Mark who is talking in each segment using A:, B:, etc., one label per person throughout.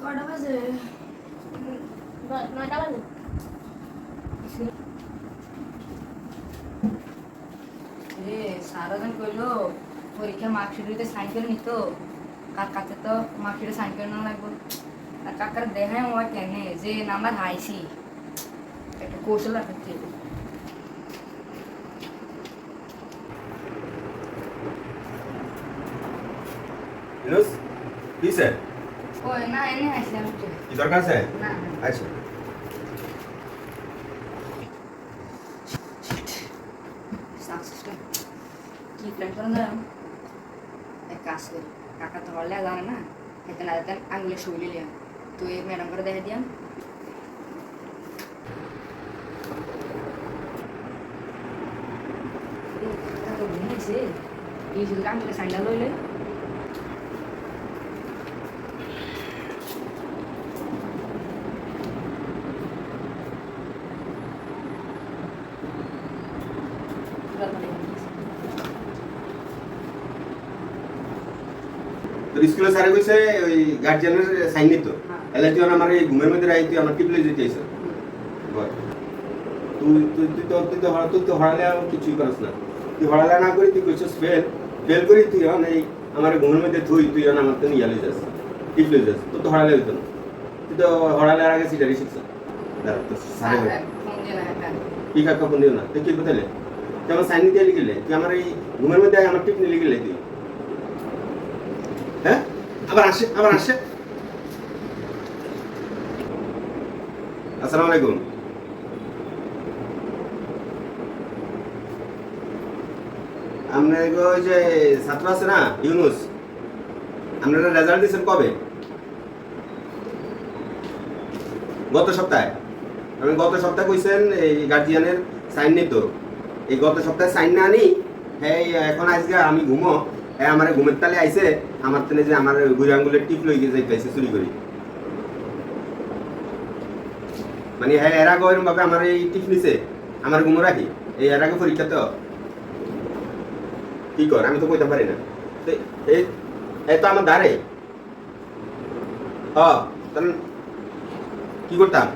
A: কটা বাজে?
B: 9টা বাজে।
A: সারাদিন কইলো পরীক্ষার মার্কশিটে সাইন করে নিত, কাকাতে তো মার্কশিটে সাইন করে না লাগবে। আর কাকার দেখায় আমার কেন যে নাম্বার হাইছি একটা কৌশল রাখতে।
C: ইউনুস কি স্যার
A: ওই না এনে আসলাম একটু।
C: কি দরকার আছে?
A: না
C: আচ্ছা
A: সাকসেসটা কি প্ল্যান করেন না এক কাজ করি, কাকা তো হলে জানে না এতে না যেতেন আঙুলে শুইলে লিয়াম তো এই ম্যাডাম করে দেখে দিয়াম। তো ঘুমিয়েছে এই শুধু আঙুলে সাইন্ডা লইলে
C: তোর স্কুলে স্যারে কইছে ওই গার্জিয়ানের সাইন নিত এলা তুই আমার এই ঘুমের মধ্যে রাই তুই আমার টিপলে যেতে আইছ বল তুই তুই তুই তো হড়ালে আর কিছুই করছ না, তুই হড়ালে না করি তুই কইছস ফেল করি তুই হন এই আমার ঘুমের মধ্যে তুই হন আমার তো নিয়ে লই যাস টিপলে যাস তো হড়ালে হইতো না, তুই তো হড়ালে আর আগে সিটারি শিখছ দাঁড়া তো স্যারে কি কাকা ফোন দিও না তুই কি বলতে তুই আমার সাইন নিতে লিখলে তুই আমার এই ঘুমের মধ্যে আমার টিপ নিয়ে লিখলে তুই হ্যাঁ আবার আসে আসসালামু আলাইকুম। আপনার ওই যে ছাত্র আছে না ইউনুস, আপনারা রেজাল্ট দিয়েছেন কবে? গত সপ্তাহে। আমি গত সপ্তাহে কইছেন এই গার্জিয়ানের সাইন নিত, এই গত সপ্তাহে সাইন না আনি হ্যাঁ এখন আজকে আমি ঘুমো হ্যাঁ আমার ঘুমের তালে আইছে আমার তেলে যে আমার গুড়ি আঙ্গুলের টিপ লই গিয়ে যাইতেছে চুরি করি, মানে হ্যাঁ এর আগে ওইরকম ভাবে আমার এই টিপ নিছে আমার ঘুমো রাখি এই এর আগে পরীক্ষা তো কি কর আমি তো কইতে পারি না এই তো আমার দ্বারে তাহলে কি করতাম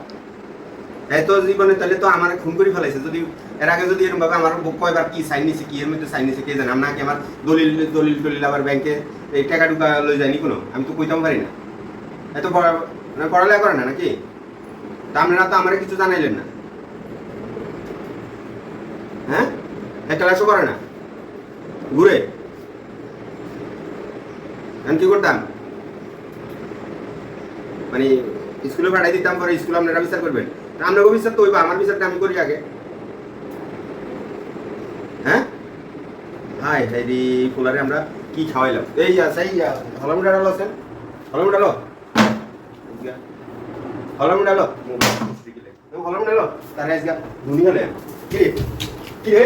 C: এত জীবনে তাহলে তো আমার খুন করে ফেলাইছে যদি এর আগে যদি এরকম ভাবে আমার কয়বার কি সাইন নিছে কি এর মধ্যে সাইন নিছে কে জানে আমরা কি আমার দলিল আবার ব্যাংকে এই টাকা টুকা লই যায়নি কোনো আমি তো কইতাম পারি না এত পড়ালেখা করে না নাকি তা আপনারা তো আমার কিছু জানাইলেন না হ্যাঁ ক্লাসও করে না ঘুরে আমি কি করতাম মানে স্কুলে পাঠাই দিতাম পরে স্কুলে আপনারা বিচার করবেন আপনাকে বিচার তো হইবা আমার বিচারটা আমি করি আগে হ্যাঁ হাই হাইরি ফুলারে আমরা কি খাওয়াইলাম এই সেই হলম ডালো আছেন হলম ডালো তার আজকে ধুনি হলে কি কি রে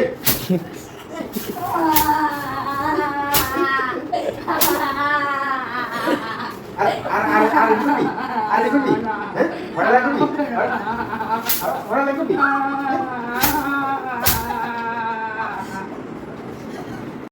C: আর দেখুন হ্যাঁ